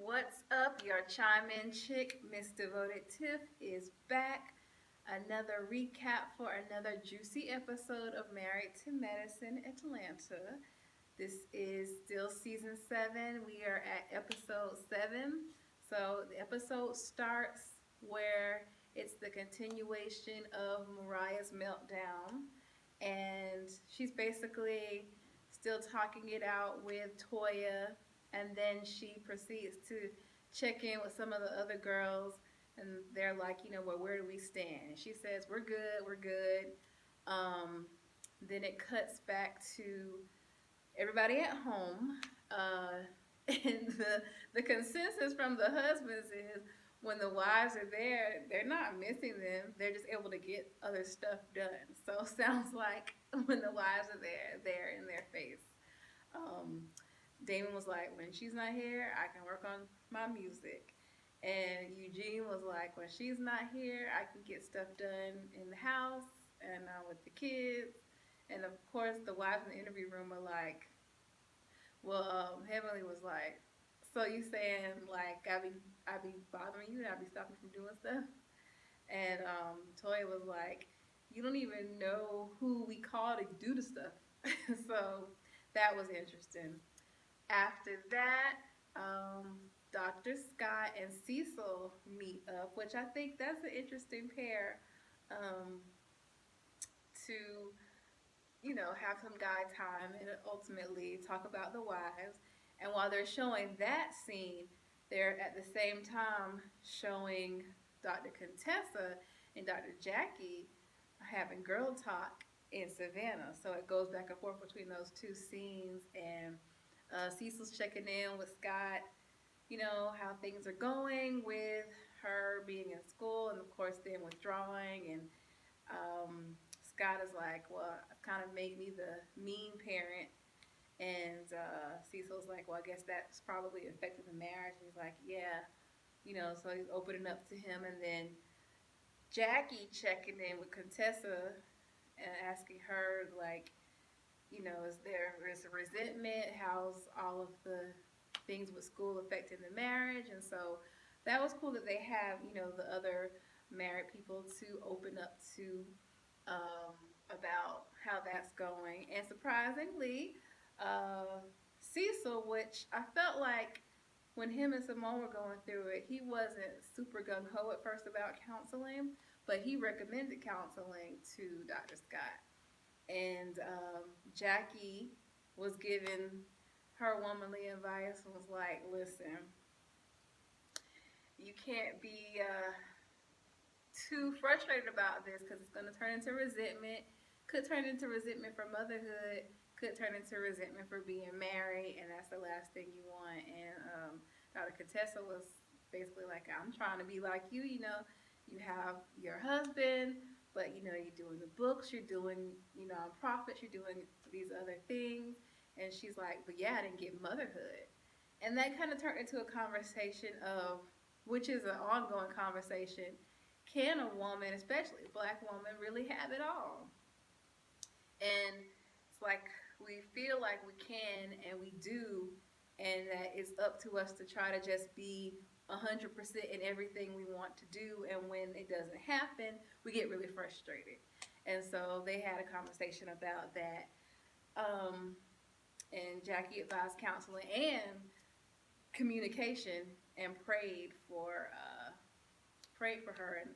What's up? Your chime in chick, Miss Devoted Tiff, is back. Another recap for another juicy episode of Married to Medicine Atlanta. This is still season 7. We are at episode 7. So the episode starts where it's the continuation of Mariah's meltdown. And she's basically still talking it out with Toya, and then she proceeds to check in with some of the other girls, and they're like, well, where do we stand? And she says, we're good. Um, then it cuts back to everybody at home, and the consensus from the husbands is when the wives are there, they're not missing them. They're just able to get other stuff done. So sounds like when the wives are there, they're in their face. Um, Damon was like, when she's not here, I can work on my music. And Eugene was like, when she's not here, I can get stuff done in the house and with the kids. And of course, the wives in the interview room are like, well, Heavenly was like, so you saying like I be bothering you and I be stopping you from doing stuff? And Toya was like, you don't even know who we call to do the stuff. So that was interesting. After that, Dr. Scott and Cecil meet up, which I think that's an interesting pair, um, to have some guy time and ultimately talk about the wives. And while they're showing that scene, they're at the same time showing Dr. Contessa and Dr. Jackie having girl talk in Savannah. So it goes back and forth between those two scenes. And Cecil's checking in with Scott, how things are going with her being in school and, of course, then withdrawing. And Scott is like, well, it kind of made me the mean parent. And Cecil's like, well, I guess that's probably affected the marriage. And he's like, yeah, so he's opening up to him. And then Jackie checking in with Contessa and asking her, like, is there resentment? How's all of the things with school affecting the marriage? And so that was cool that they have, the other married people to open up to um, about how that's going. And surprisingly, Cecil, which I felt like when him and Simone were going through it, he wasn't super gung ho at first about counseling, but he recommended counseling to Dr. Scott. And Jackie was giving her womanly advice and was like, listen, you can't be too frustrated about this because it's going to turn into resentment, could turn into resentment for motherhood, could turn into resentment for being married, and that's the last thing you want. And Dr. Contessa was basically like, I'm trying to be like you have your husband, but you're doing the books, you're doing nonprofits, you're doing these other things. And she's like, but yeah, I didn't get motherhood. And that kind of turned into a conversation of, which is an ongoing conversation, can a woman, especially a black woman, really have it all? And it's like we feel like we can and we do, and that it's up to us to try to just be 100% in everything we want to do. And when it doesn't happen, we get really frustrated. And so they had a conversation about that. And Jackie advised counseling and communication and prayed for her. And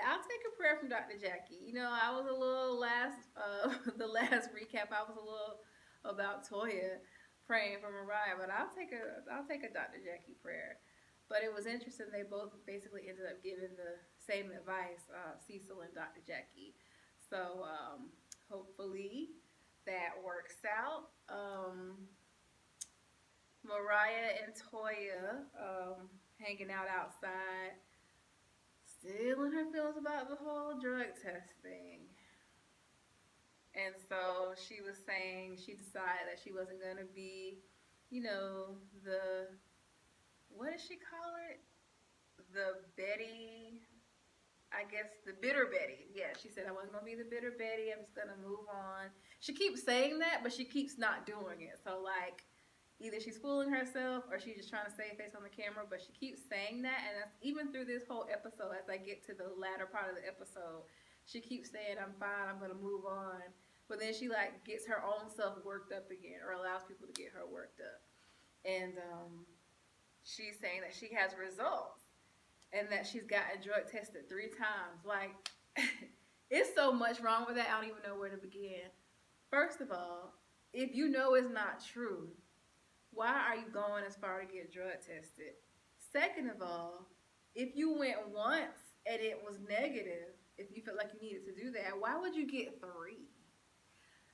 I'll take a prayer from Dr. Jackie. I was a little the last recap. I was a little about Toya praying for Mariah, but I'll take a Dr. Jackie prayer. But it was interesting. They both basically ended up giving the same advice, Cecil and Dr. Jackie. So hopefully that works out. Mariah and Toya hanging out outside, still in her feelings about the whole drug test thing. And so she was saying she decided that she wasn't going to be, the, what did she call it? The Betty, I guess the bitter Betty. Yeah, she said I wasn't going to be the bitter Betty. I'm just going to move on. She keeps saying that, but she keeps not doing it. So, like, either she's fooling herself or she's just trying to save face on the camera, but she keeps saying that, and that's even through this whole episode. As I get to the latter part of the episode, she keeps saying, "I'm fine, I'm gonna move on," but then she like gets her own self worked up again, or allows people to get her worked up, and she's saying that she has results and that she's gotten drug tested 3 times. Like, it's so much wrong with that. I don't even know where to begin. First of all, if you know it's not true, why are you going as far to get drug tested? Second of all, if you went once and it was negative, if you felt like you needed to do that, why would you get 3?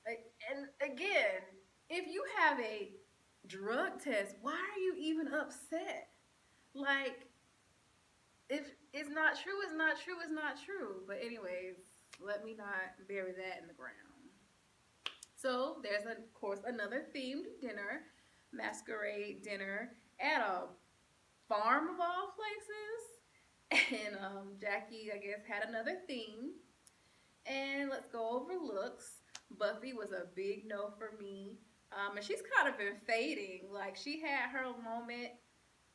Like, and again, if you have a drug test, why are you even upset? Like, if it's not true, it's not true, it's not true. But anyways, let me not bury that in the ground. So there's of course another themed dinner, masquerade dinner at a farm of all places. And Jackie, I guess, had another theme. And let's go over looks. Buffy was a big no for me. And she's kind of been fading. Like, she had her moment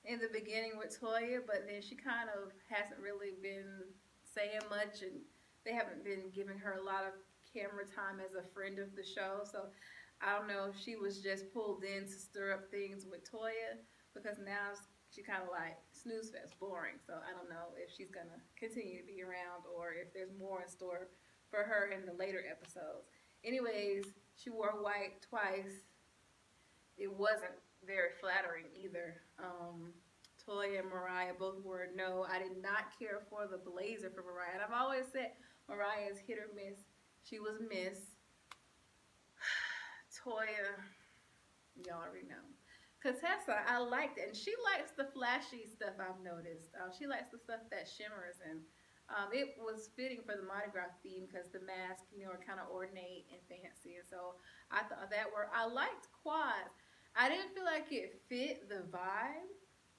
in the beginning with Toya, but then she kind of hasn't really been saying much, and they haven't been giving her a lot of camera time as a friend of the show. So I don't know if she was just pulled in to stir up things with Toya, because now she kind of like snooze fest, boring. So I don't know if she's gonna continue to be around or if there's more in store for her in the later episodes. Anyways, she wore white twice. It wasn't very flattering either. Toya and Mariah both were no. I did not care for the blazer for Mariah. And I've always said Mariah is hit or miss. She was miss. Toya, y'all already know. Contessa, I liked it. And she likes the flashy stuff, I've noticed. She likes the stuff that shimmers. And it was fitting for the Mardi Gras theme because the masks, are kind of ornate and fancy. And so I thought that worked. I liked quads. I didn't feel like it fit the vibe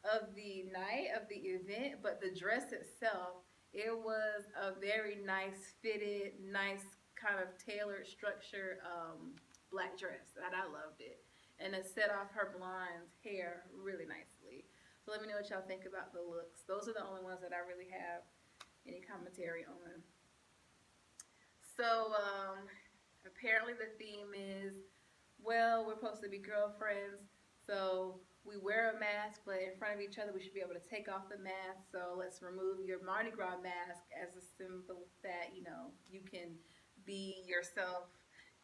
of the night, of the event, but the dress itself, it was a very nice fitted, nice kind of tailored, structured black dress, and I loved it. And it set off her blonde hair really nicely. So let me know what y'all think about the looks. Those are the only ones that I really have any commentary on. So apparently the theme is, well, we're supposed to be girlfriends, so we wear a mask, but in front of each other we should be able to take off the mask. So let's remove your Mardi Gras mask as a symbol that, you can be yourself.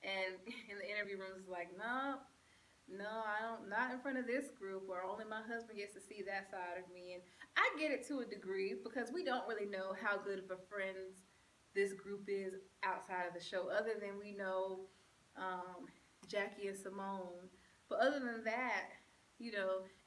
And in the interview room, it's like, no, I don't, not in front of this group, or only my husband gets to see that side of me. And I get it to a degree, because we don't really know how good of a friends this group is outside of the show, other than we know Jackie and Simone. But other than that,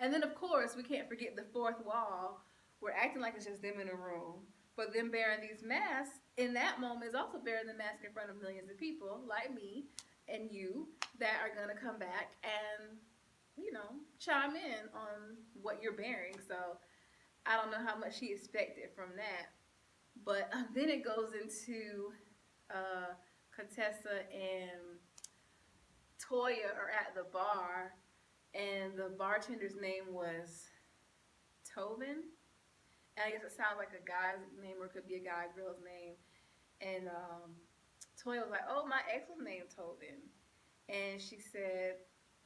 and then of course we can't forget the fourth wall. We're acting like it's just them in a room, but them bearing these masks in that moment is also bearing the mask in front of millions of people like me and you that are gonna come back and chime in on what you're bearing. So I don't know how much she expected from that, but then it goes into Contessa and Toya are at the bar, and the bartender's name was Tobin. And I guess it sounds like a guy's name, or it could be a guy, girl's name. And Toya was like, "Oh, my ex was named Tobin." And she said,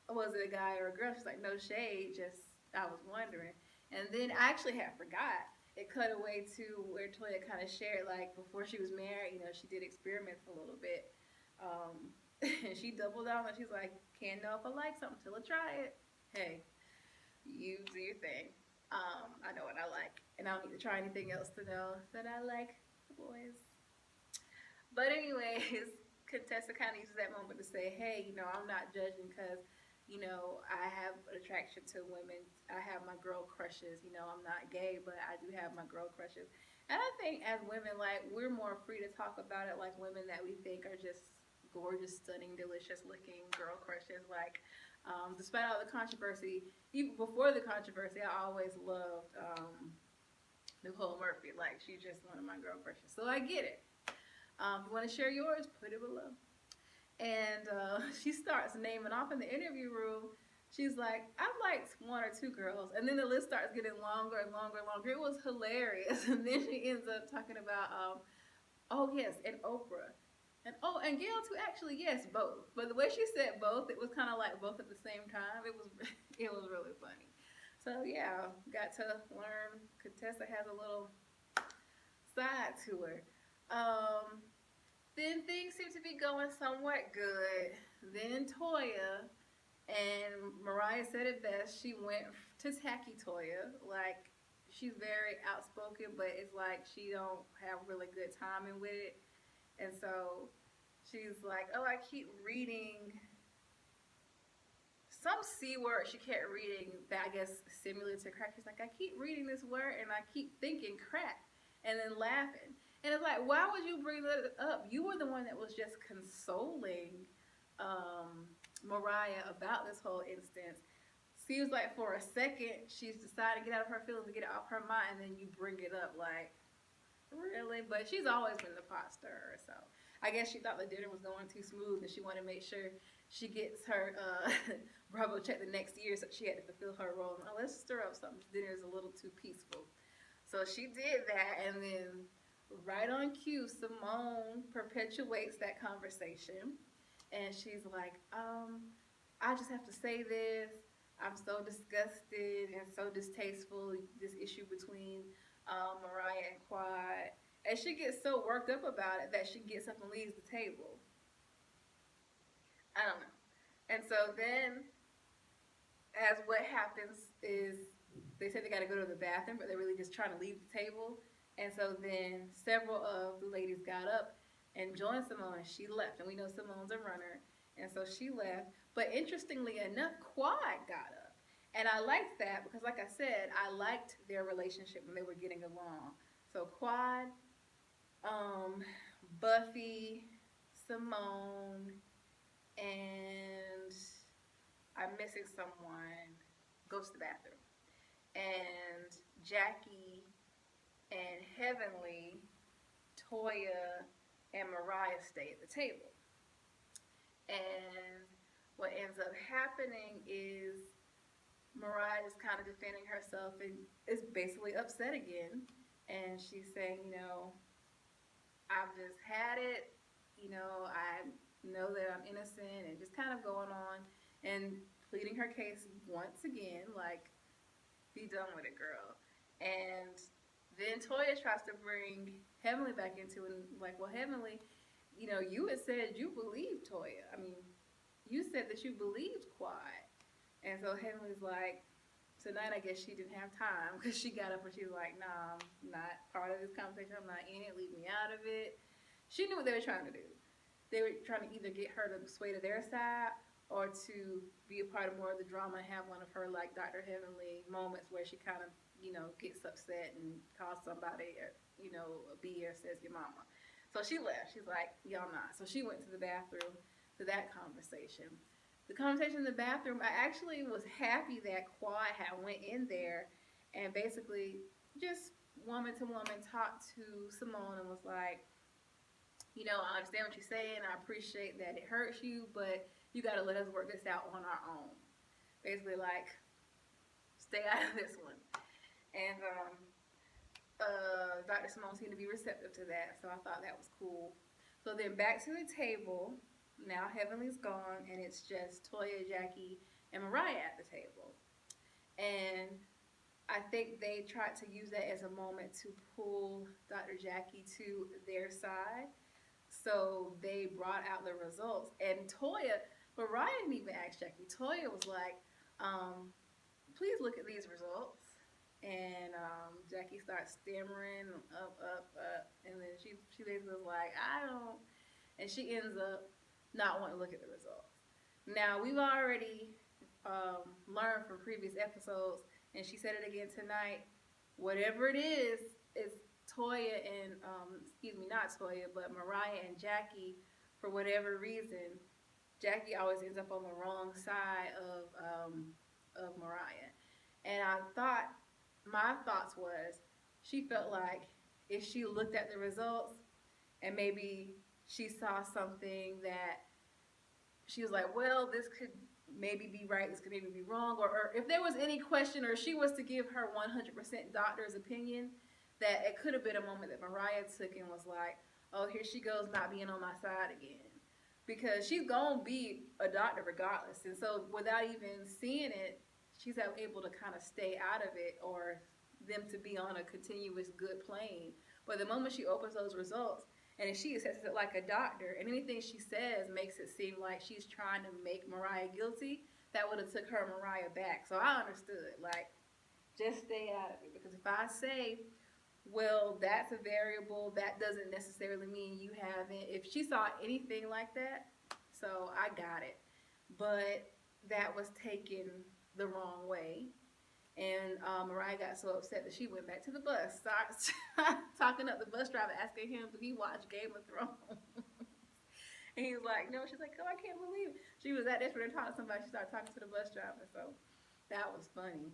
"Was it a guy or a girl?" She's like, "No shade, just I was wondering." And then I actually had forgot. It cut away to where Toya kind of shared, like, before she was married, she did experiments a little bit. And she doubled down and she's like, "Can't know if I like something till I try it." Hey, you do your thing. I know what I like, and I don't need to try anything else to know that I like the boys. But anyways, Contessa kind of uses that moment to say, "Hey, I'm not judging, because I have an attraction to women. I have my girl crushes. I'm not gay, but I do have my girl crushes." And I think as women, like, we're more free to talk about it, like women that we think are just gorgeous, stunning, delicious looking girl crushes. Like, despite all the controversy, even before the controversy, I always loved Nicole Murphy. Like, she's just one of my girl crushes. So I get it. If you want to share yours, put it below. And she starts naming off in the interview room. She's like, I've liked one or two girls, and then the list starts getting longer and longer and longer. It was hilarious, and then she ends up talking about, oh yes, and Oprah, and oh, and Gail too. Actually, yes, both. But the way she said both, it was kind of like both at the same time. It was, it was really funny. So yeah, got to learn. Contessa has a little side to her. Um, then things seem to be going somewhat good. Then Toya and Mariah said it best. She went to Tacky Toya. Like, she's very outspoken, but it's like she don't have really good timing with it. And so she's like, oh, I keep reading some C word she kept reading that I guess similar to crack. She's like, I keep reading this word and I keep thinking crack and then laughing. And it's like, why would you bring that up? You were the one that was just consoling Mariah about this whole instance. Seems like for a second she's decided to get out of her feelings and get it off her mind, and then you bring it up like, really? But she's always been the pot stirrer, so I guess she thought the dinner was going too smooth, and she wanted to make sure she gets her Bravo check the next year, so she had to fulfill her role. Now let's stir up something. Dinner is a little too peaceful, so she did that, and then right on cue, Simone perpetuates that conversation, and she's like, I just have to say this. I'm so disgusted and so distasteful. This issue between Mariah and Quad, and she gets so worked up about it that she gets up and leaves the table. I don't know. And so then, as what happens is, they say they got to go to the bathroom, but they're really just trying to leave the table. And so then several of the ladies got up and joined Simone, and she left. And we know Simone's a runner, and so she left. But interestingly enough, Quad got up. And I liked that because, like I said, I liked their relationship when they were getting along. So Quad, Buffy, Simone, and I'm missing someone, goes to the bathroom. And Jackie and Heavenly, Toya, and Mariah stay at the table. And what ends up happening is Mariah is kind of defending herself and is basically upset again. And she's saying, I've just had it. I know that I'm innocent, and just kind of going on and pleading her case once again, like, be done with it, girl. And then Toya tries to bring Heavenly back into it, and like, well, Heavenly, you had said you believed Toya. I mean, you said that you believed Quad. And so Heavenly's like, tonight I guess she didn't have time because she got up and she was like, nah, I'm not part of this conversation. I'm not in it. Leave me out of it. She knew what they were trying to do. They were trying to either get her to sway to their side or to be a part of more of the drama and have one of her, like, Dr. Heavenly moments where she kind of, gets upset and calls somebody, a B or says your mama. So she left. She's like, y'all not. So she went to the bathroom to that conversation. The conversation in the bathroom, I actually was happy that Quad had went in there and basically just woman to woman talked to Simone and was like, I understand what you're saying. I appreciate that it hurts you, but you got to let us work this out on our own. Basically, like, stay out of this one. And Dr. Simone seemed to be receptive to that, so I thought that was cool. So then back to the table. Now Heavenly's gone, and it's just Toya, Jackie, and Mariah at the table. And I think they tried to use that as a moment to pull Dr. Jackie to their side. So they brought out the results. And Toya, Mariah didn't even ask Jackie. Toya was like, please look at these results. And Jackie starts stammering, up. And then she basically was like, I don't. And she ends up not wanting to look at the results. Now, we've already learned from previous episodes, and she said it again tonight, whatever it is Toya and, not Toya, but Mariah and Jackie, for whatever reason, Jackie always ends up on the wrong side of Mariah. And my thoughts was, she felt like if she looked at the results and maybe she saw something that she was like, well, this could maybe be right, this could maybe be wrong, or if there was any question, or she was to give her 100% doctor's opinion, that it could have been a moment that Mariah took and was like, oh, here she goes not being on my side again. Because she's going to be a doctor regardless. And so without even seeing it, she's able to kind of stay out of it, or them to be on a continuous good plane. But the moment she opens those results, and if she assesses it like a doctor, and anything she says makes it seem like she's trying to make Mariah guilty, that would have took her Mariah back. So I understood, like, just stay out of it. Because if I say, well, that's a variable, that doesn't necessarily mean you haven't. If she saw anything like that, so I got it. But that was taken the wrong way. And Mariah got so upset that she went back to the bus, started talking up the bus driver, asking him, do he watch Game of Thrones? And he was like, no. She's like, oh, I can't believe it. She was that desperate to talk to somebody. She started talking to the bus driver. So that was funny.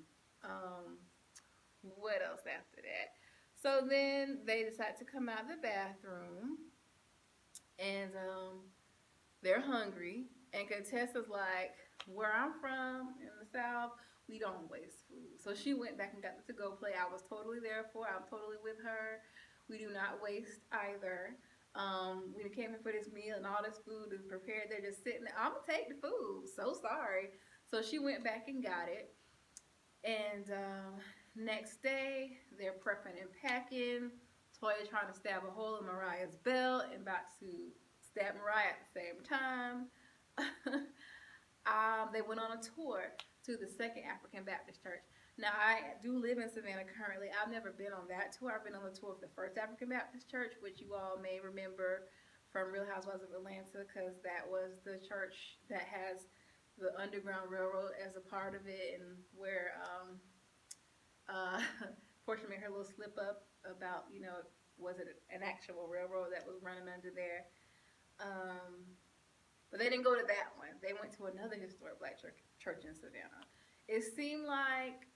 What else after that? So then they decide to come out of the bathroom, and they're hungry. And Contessa's like, where I'm from in the South, we don't waste food. So she went back and got the to-go plate. I was totally there for it. I'm totally with her. We do not waste either. We came in for this meal and all this food is prepared. They're just sitting there. I'm going to take the food. So sorry. So she went back and got it. And next day, they're prepping and packing. Toya trying to stab a hole in Mariah's belt and about to stab Mariah at the same time. They went on a tour to the Second African Baptist Church. Now, I do live in Savannah currently. I've never been on that tour. I've been on the tour of the First African Baptist Church, which you all may remember from Real Housewives of Atlanta, because that was the church that has the Underground Railroad as a part of it, and where Portia made her little slip up about, was it an actual railroad that was running under there? But they didn't go to that one. They went to another historic black church in Savannah. It seemed like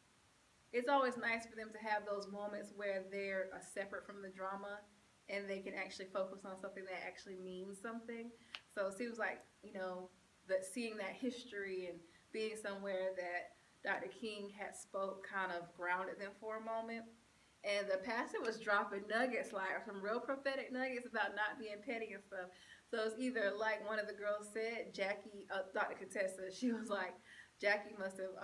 it's always nice for them to have those moments where they're separate from the drama and they can actually focus on something that actually means something. So it seems like, that seeing that history and being somewhere that Dr. King had spoke kind of grounded them for a moment. And the pastor was dropping nuggets, like some real prophetic nuggets about not being petty and stuff. So it's either like one of the girls said, Jackie, Dr. Contessa, she was like, Jackie must have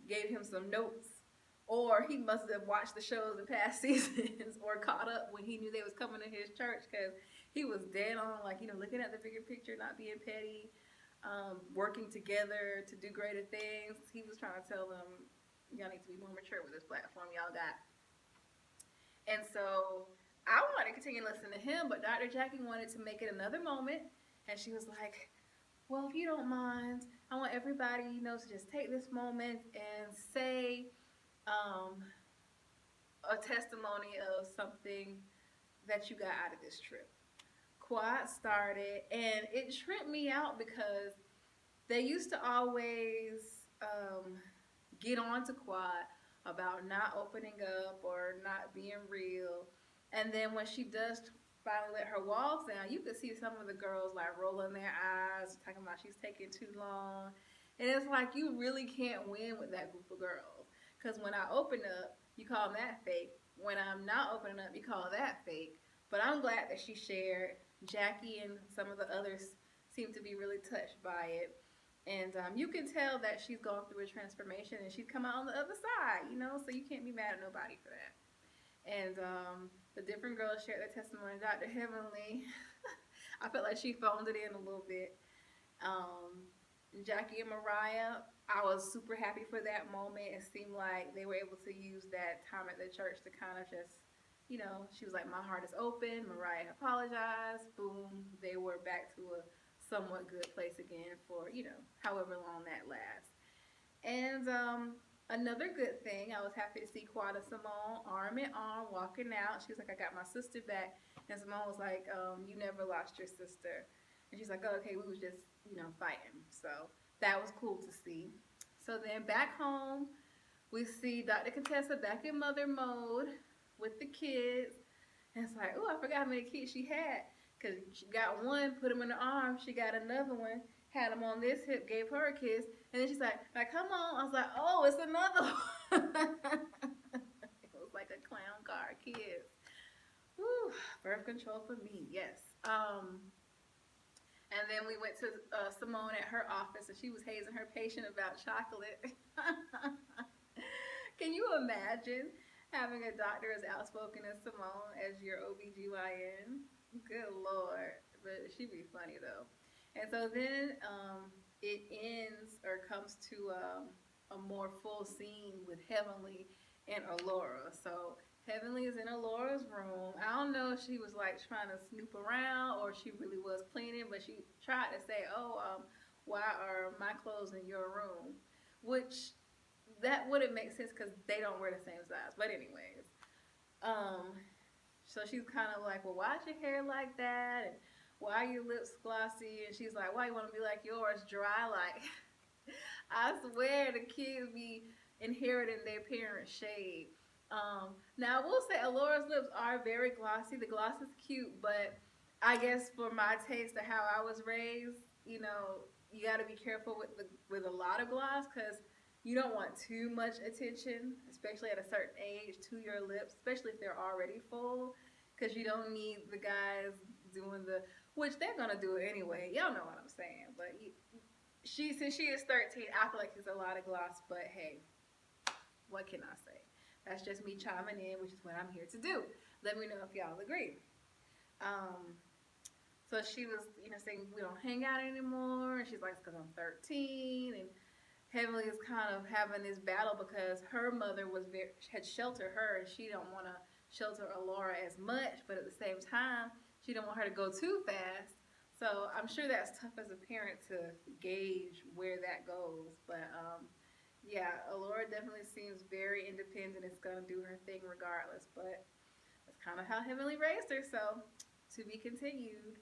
gave him some notes, or he must have watched the shows in past seasons or caught up when he knew they was coming to his church, because he was dead on, like, looking at the bigger picture, not being petty, working together to do greater things. He was trying to tell them, y'all need to be more mature with this platform y'all got. And so I wanted to continue to listen to him, but Dr. Jackie wanted to make it another moment. And she was like, well, if you don't mind, I want everybody, to just take this moment and say a testimony of something that you got out of this trip. Quad started, and it tripped me out because they used to always get on to Quad about not opening up or not being real. And then when she does finally let her walls down, you could see some of the girls like rolling their eyes, talking about she's taking too long. And it's like, you really can't win with that group of girls. Because when I open up, you call that fake. When I'm not opening up, you call that fake. But I'm glad that she shared. Jackie and some of the others seem to be really touched by it. And you can tell that she's gone through a transformation and she's come out on the other side, so you can't be mad at nobody for that. And the different girls shared their testimony. Dr. Heavenly, I felt like she phoned it in a little bit. Jackie and Mariah, I was super happy for that moment. It seemed like they were able to use that time at the church to kind of just, she was like, my heart is open. Mariah apologized. Boom. They were back to a somewhat good place again for, however long that lasts. And another good thing, I was happy to see Quad and Simone arm in arm walking out. She was like, I got my sister back. And Simone was like, you never lost your sister. And she's like, oh, okay, we was just, fighting. So that was cool to see. So then back home, we see Dr. Contessa back in mother mode with the kids. And it's like, oh, I forgot how many kids she had. Because she got one, put him in the arm. She got another one, had him on this hip, gave her a kiss. And then she's like, come on. I was like, oh, it's another one. It was like a clown car, kids. Whew, birth control for me, yes. And then we went to Simone at her office, and she was hazing her patient about chocolate. Can you imagine having a doctor as outspoken as Simone as your OBGYN? Good Lord. But she'd be funny, though. And so then it ends or comes to a more full scene with Heavenly and Alora. So Heavenly is in Alora's room. I don't know if she was like trying to snoop around or she really was cleaning, but she tried to say, "Oh, why are my clothes in your room?" Which that wouldn't make sense because they don't wear the same size. But anyways, um, so she's kind of like, "Well, why's your hair like that?" And why are your lips glossy? And she's like, "Why you want to be like yours, dry?" Like, I swear the kids be inheriting their parents' shade. Now I will say Alora's lips are very glossy. The gloss is cute, but I guess for my taste of how I was raised, you got to be careful with a lot of gloss because you don't want too much attention, especially at a certain age, to your lips, especially if they're already full, because you don't need the guys doing which they're gonna do it anyway. Y'all know what I'm saying, but since she is 13, I feel like it's a lot of gloss, but hey, what can I say? That's just me chiming in, which is what I'm here to do. Let me know if y'all agree. Um, so she was, saying we don't hang out anymore, and she's like, it's because I'm 13, and Heavenly is kind of having this battle because her mother had sheltered her, and she don't want to shelter Alora as much, but at the same time, she don't want her to go too fast. So I'm sure that's tough as a parent to gauge where that goes. But yeah, Alora definitely seems very independent. It's gonna do her thing regardless. But that's kind of how Heavenly raised her. So to be continued.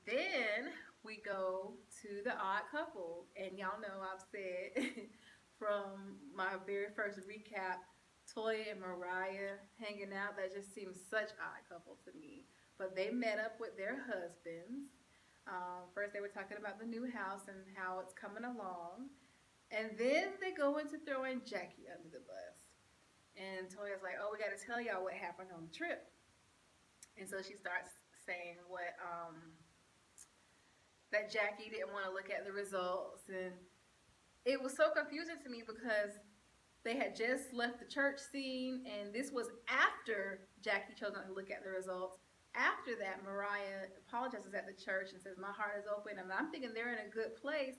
Then we go to the odd couple, and y'all know I've said from my very first recap, Toya and Mariah hanging out. That just seems such odd couple to me. But they met up with their husbands. First, they were talking about the new house and how it's coming along. And then they go into throwing Jackie under the bus. And Toya's like, oh, we got to tell y'all what happened on the trip. And so she starts saying that Jackie didn't want to look at the results. And it was so confusing to me because they had just left the church scene, and this was after Jackie chose not to look at the results. After that, Mariah apologizes at the church and says, my heart is open. And I'm thinking they're in a good place.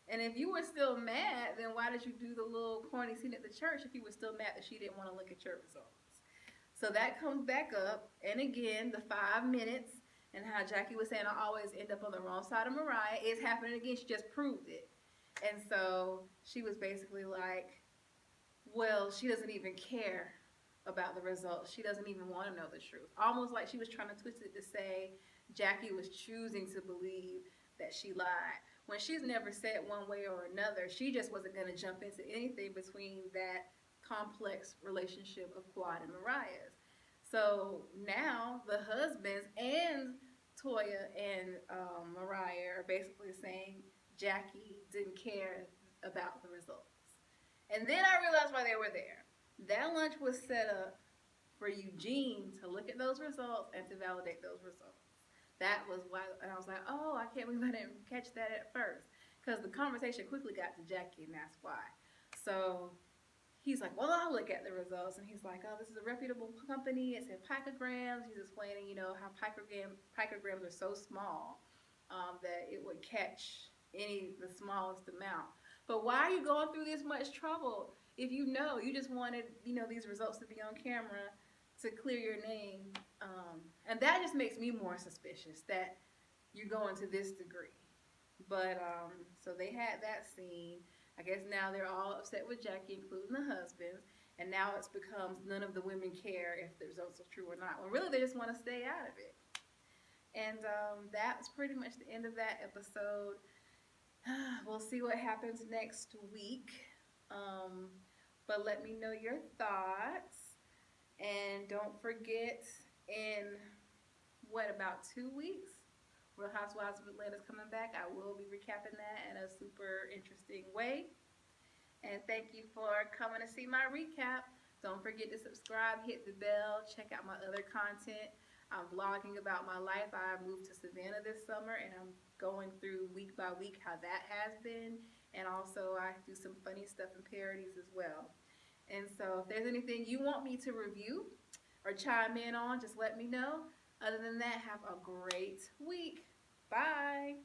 And if you were still mad, then why did you do the little corny scene at the church if you were still mad that she didn't want to look at your results? So that comes back up. And again, the 5 minutes and how Jackie was saying I always end up on the wrong side of Mariah is happening again. She just proved it. And so she was basically like, well, she doesn't even care about the results. She doesn't even want to know the truth. Almost like she was trying to twist it to say Jackie was choosing to believe that she lied. When she's never said one way or another, she just wasn't going to jump into anything between that complex relationship of Quad and Mariah's. So now the husbands and Toya and Mariah are basically saying Jackie didn't care about the results. And then I realized why they were there. That lunch was set up for Eugene to look at those results and to validate those results. That was why, and I was like, oh, I can't believe I didn't catch that at first. Because the conversation quickly got to Jackie, and that's why. So he's like, well, I'll look at the results. And he's like, oh, this is a reputable company. It's in picograms. He's explaining, how picograms are so small that it would catch the smallest amount. But why are you going through this much trouble if you just wanted, these results to be on camera to clear your name? And that just makes me more suspicious that you're going to this degree. But so they had that scene. I guess now they're all upset with Jackie, including the husbands. And now it's becomes none of the women care if the results are true or not. When really they just want to stay out of it. And that's pretty much the end of that episode. We'll see what happens next week. But let me know your thoughts. And don't forget, in about 2 weeks, Real Housewives of Atlanta's coming back. I will be recapping that in a super interesting way. And thank you for coming to see my recap. Don't forget to subscribe, hit the bell, check out my other content. I'm vlogging about my life. I moved to Savannah this summer and I'm going through week by week how that has been. And also I do some funny stuff and parodies as well. And so if there's anything you want me to review or chime in on, just let me know. Other than that, have a great week. Bye.